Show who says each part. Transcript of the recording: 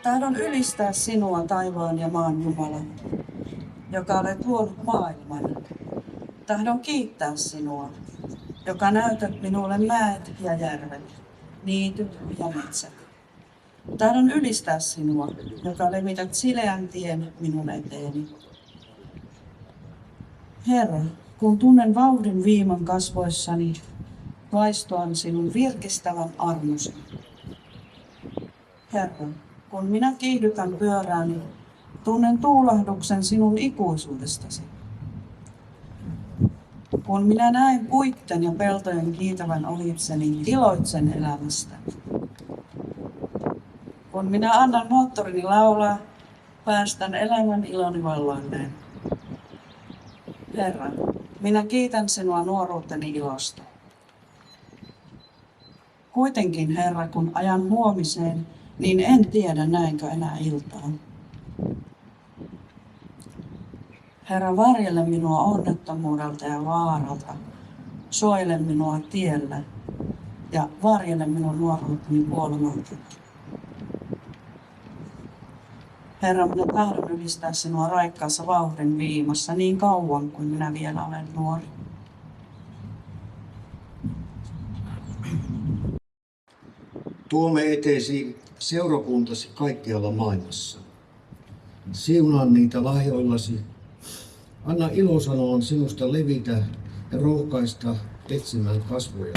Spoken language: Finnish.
Speaker 1: Tahdon ylistää sinua, taivaan ja maan Jumala, joka olet luonut maailman. Tahdon kiittää sinua, joka näytät minulle mäet ja järvet, niityt ja metsät. Tahdon ylistää sinua, joka levität sileän tien minun eteeni. Herra, kun tunnen vauhdin viiman kasvoissani, vaistoan sinun virkistävän armosi. Herra, kun minä kiihdytän pyörääni, tunnen tuulahduksen sinun ikuisuudestasi. Kun minä näen puitten ja peltojen kiitävän ohitseni, iloitsen elämästä. Kun minä annan moottorini laulaa, päästän elämän iloni valloilleen. Herra, minä kiitän sinua nuoruuteni ilosta. Kuitenkin, Herra, kun ajan huomiseen, niin en tiedä näinkö enää iltaan. Herra, varjele minua onnettomuudelta ja vaaralta. Suojele minua tiellä ja varjele minun nuoruuteni kuolemalta. Herra, minä tahdon ylistää sinua raikkaassa vauhdin viimassa niin kauan kuin minä vielä olen nuori.
Speaker 2: Tuomme eteesi seurakuntasi kaikkialla maailmassa. Siunaa niitä lahjoillasi. Anna ilosanoon sinusta levitä ja rohkaista etsimään kasvoja.